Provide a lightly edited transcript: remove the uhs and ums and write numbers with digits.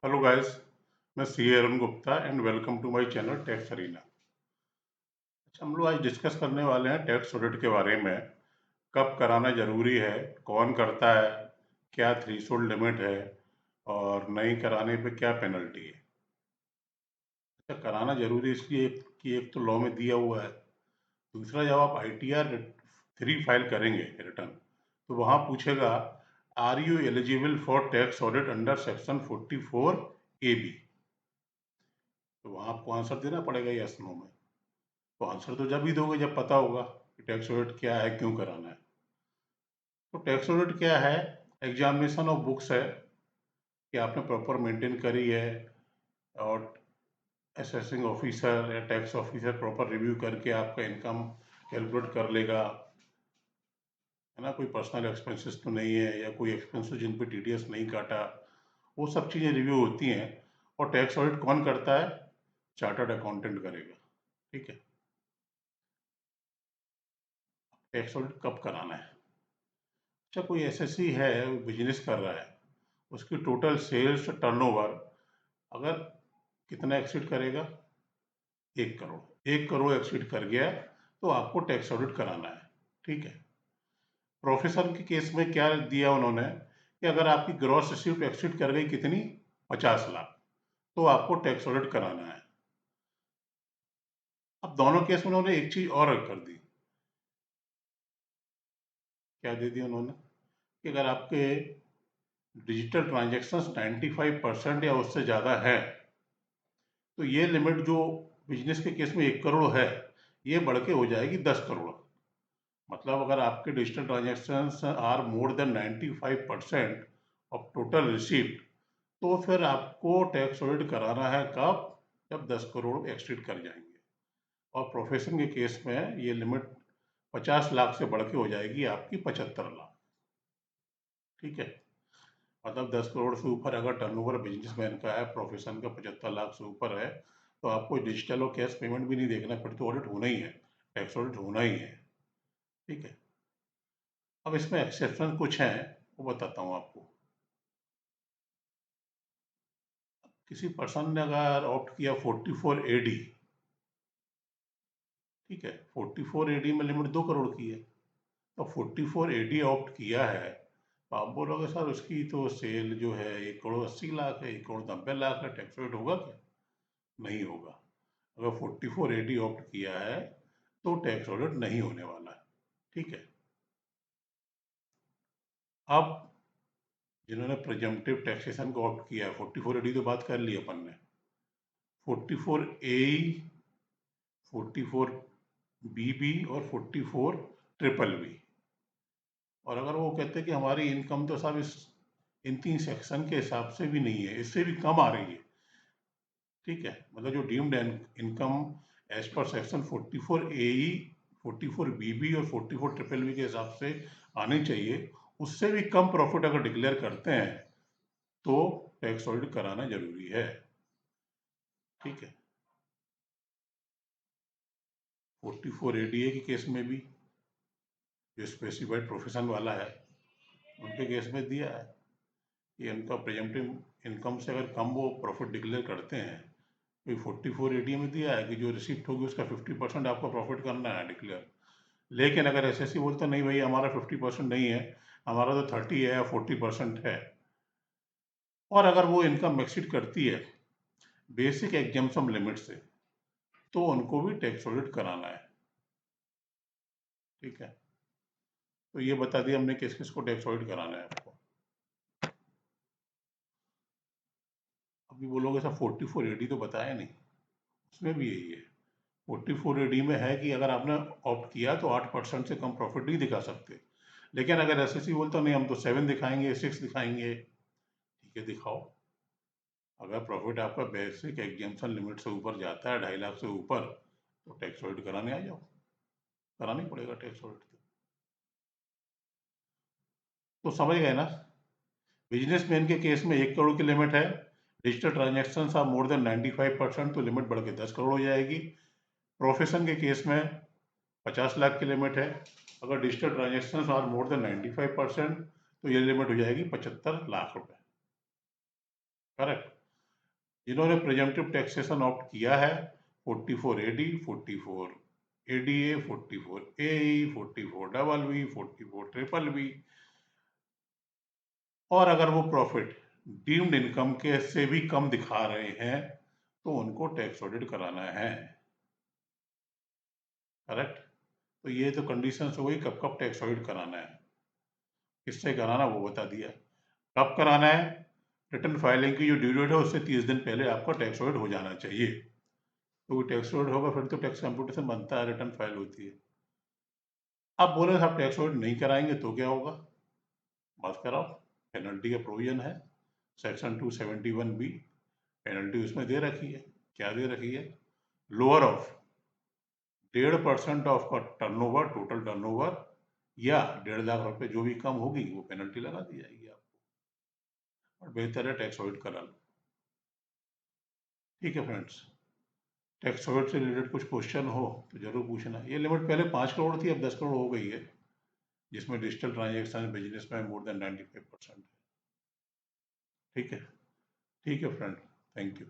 Hello guys, मैं C Arun Gupta and welcome to my channel tax arena. अच्छा, हम लोग आज डिस्कस करने वाले हैं टैक्स ऑडिट के बारे में। कब कराना जरूरी है, कौन करता है, क्या थ्रेशोल्ड लिमिट है और नहीं कराने पे क्या पेनल्टी है। अच्छा, कराना जरूरी इसलिए कि एक तो लॉ में दिया हुआ है, दूसरा जब आप ITR 3 फाइल करेंगे रिटर्न, तो वहाँ पूछेगा are you eligible for tax audit under section 44 AB। तो वहाँ आपको आंसर देना पड़ेगा यस नो में। तो आंसर तो जब ही दोगे जब पता होगा कि टैक्स ऑडिट क्या है, क्यों कराना है। तो टैक्स ऑडिट क्या है? एग्जामिनेशन ऑफ बुक्स है कि आपने प्रॉपर मेंटेन करी है, और असेसिंग ऑफिसर या टैक्स ऑफिसर प्रॉपर रिव्यू करके आपका इनकम कैलकुलेट कर लेगा, है ना। कोई पर्सनल एक्सपेंसेस तो नहीं है या कोई एक्सपेंसेस जिन पे TDS नहीं काटा, वो सब चीज़ें रिव्यू होती हैं। और टैक्स ऑडिट कौन करता है? चार्टर्ड अकाउंटेंट करेगा। ठीक है। टैक्स ऑडिट कब कराना है? अच्छा, कोई SSC है, बिजनेस कर रहा है, उसकी टोटल सेल्स टर्नओवर अगर कितना एक्सीड करेगा? 1 करोड़। 1 करोड़ एक्सीड कर गया तो आपको टैक्स ऑडिट कराना है। ठीक है। प्रोफेसर के केस में क्या दिया उन्होंने कि अगर आपकी ग्रॉस रिसीप्ट एक्सीड कर गई कितनी, 50 लाख, तो आपको टैक्स ऑडिट कराना है। अब दोनों केस में उन्होंने एक चीज और कर दी। क्या दे दी उन्होंने कि अगर आपके डिजिटल ट्रांजेक्शन्स 95% या उससे ज़्यादा है, तो ये लिमिट जो बिजनेस के केस में 1 करोड़ है, ये बढ़ के हो जाएगी 10 करोड़। मतलब अगर आपके digital transactions are more than 95% of total receipt, तो फिर आपको टैक्स ऑडिट कराना है कब? जब 10 करोड़ एक्सीड कर जाएंगे। और प्रोफेशन के केस में ये लिमिट 50 लाख से बढ़ के हो जाएगी आपकी 75 लाख। ठीक है। मतलब 10 करोड़ से ऊपर अगर टर्नओवर बिजनेसमैन का है, प्रोफेशन का 75 लाख से ऊपर है, तो आपको डिजिटल और कैश पेमेंट भी नहीं देखना, फिर तो ऑडिट होना ही है, टैक्स ऑडिट होना ही है। ठीक है। अब इसमें एक्सेप्शन कुछ हैं, वो बताता हूँ आपको। किसी पर्सन ने अगर ऑप्ट किया 44 AD, ठीक है, 44 AD में लिमिट 2 करोड़ की है, तो 44 AD ऑप्ट किया है, तो आप बोलोगे सर उसकी तो सेल जो है 1 करोड़ 80 लाख है, 1 करोड़ 90 लाख है, टैक्स ऑडिट होगा क्या? नहीं होगा। अगर 44 AD ऑप्ट किया है तो टैक्स ऑडिट नहीं होने वाला है। ठीक है। अब जिन्होंने प्रिजम्पटिव टैक्सेशन को ऑप्ट किया है, 44 AD तो बात कर ली अपन ने, 44 AE, 44 BB और 44 BBB। और अगर वो कहते हैं कि हमारी इनकम तो साहब इस इन 3 सेक्शन के हिसाब से भी नहीं है, इससे भी कम आ रही है, ठीक है, मतलब जो deemed income as per section 44 AE, 44 BB और 44 BBB के हिसाब से आनी चाहिए, उससे भी कम प्रॉफिट अगर डिक्लेयर करते हैं तो टैक्स ऑडिट कराना जरूरी है। ठीक है। 44 ADA के केस में भी, जो स्पेसिफाइड प्रोफेशन वाला है, उनके केस में दिया है कि उनका प्रेजेंटिव इनकम से अगर कम वो प्रॉफिट डिक्लेयर करते हैं, तो 44 AD में दिया है कि जो रिसिप्ट होगी उसका 50% आपको प्रॉफिट करना है डिक्लेयर। लेकिन अगर SSC बोलता नहीं भाई हमारा 50% नहीं है, हमारा तो 30 है या 40% है, और अगर वो इनकम एक्सीड करती है बेसिक एग्जाम्पशन लिमिट से, तो उनको भी टैक्स ऑडिट कराना है। ठीक है। तो ये बता दिया हमने किस किस को टैक्स ऑडिट कराना है आपको। अभी बोलोगे सर 44 AD तो बताया नहीं, उसमें भी यही है। 44 AD में है कि अगर आपने ऑप्ट किया तो 8% से कम प्रॉफिट नहीं दिखा सकते, लेकिन अगर SSC बोलता नहीं हम तो 7 दिखाएंगे, 6 दिखाएंगे, ठीक है दिखाओ। अगर प्रॉफिट आपका बेसिक एग्जाम्पशन लिमिट से ऊपर जाता है, 2.5 लाख से ऊपर, तो टैक्स ऑडिट कराने आ जाओ, कराना ही पड़ेगा टैक्स ऑडिट। तो समझ गए ना। बिजनेसमैन के केस में 1 करोड़ की लिमिट है, डिजिटल ट्रांजेक्शन आप मोर देन 95% तो लिमिट बढ़ के 10 करोड़ हो जाएगी। प्रोफेशन के केस में 50 लाख की लिमिट है, अगर digital transaction are more than 95% तो ये लिमिट हो जाएगी 75 लाख रुपए। करेक्ट। जिन्होंने प्रिजम्पटिव टैक्सेशन ऑप्ट किया है 44 AD, 44 ADA, 44 AE, 44 double V, 44 triple V, और अगर वो प्रॉफिट डीम्ड इनकम के से भी कम दिखा रहे हैं तो उनको टैक्स ऑडिट कराना है। करेक्ट। तो ये तो कंडीशंस हो गई कब कब टैक्स ऑडिट कराना है। किससे कराना वो बता दिया। कब कराना है, रिटर्न फाइलिंग की जो ड्यू डेट है उससे 30 दिन पहले आपका टैक्स ऑडिट हो जाना चाहिए। तो टैक्स ऑडिट होगा फिर तो टैक्स कंप्यूटेशन बनता है, रिटर्न फाइल होती है। अब बोले साहब टैक्स ऑडिट नहीं कराएंगे तो क्या होगा, बात कराओ। पेनल्टी का प्रोविजन है सेक्शन 271 बी, पेनल्टी उसमें दे रखी है। क्या दे रखी है, लोअर ऑफ 1.5% ऑफ का टर्नओवर, टोटल टर्नओवर, या 1.5 लाख रुपए जो भी कम होगी वो पेनल्टी लगा दी जाएगी आपको। और बेहतर है टैक्स ऑडिट करा लो। ठीक है फ्रेंड्स, टैक्स ऑडिट से रिलेटेड कुछ क्वेश्चन हो तो जरूर पूछना। ये लिमिट पहले 5 करोड़ थी, अब 10 करोड़ हो गई है, जिसमें डिजिटल ट्रांजेक्शन बिजनेस में मोर देन 95% है। ठीक है, ठीक है फ्रेंड, थैंक यू।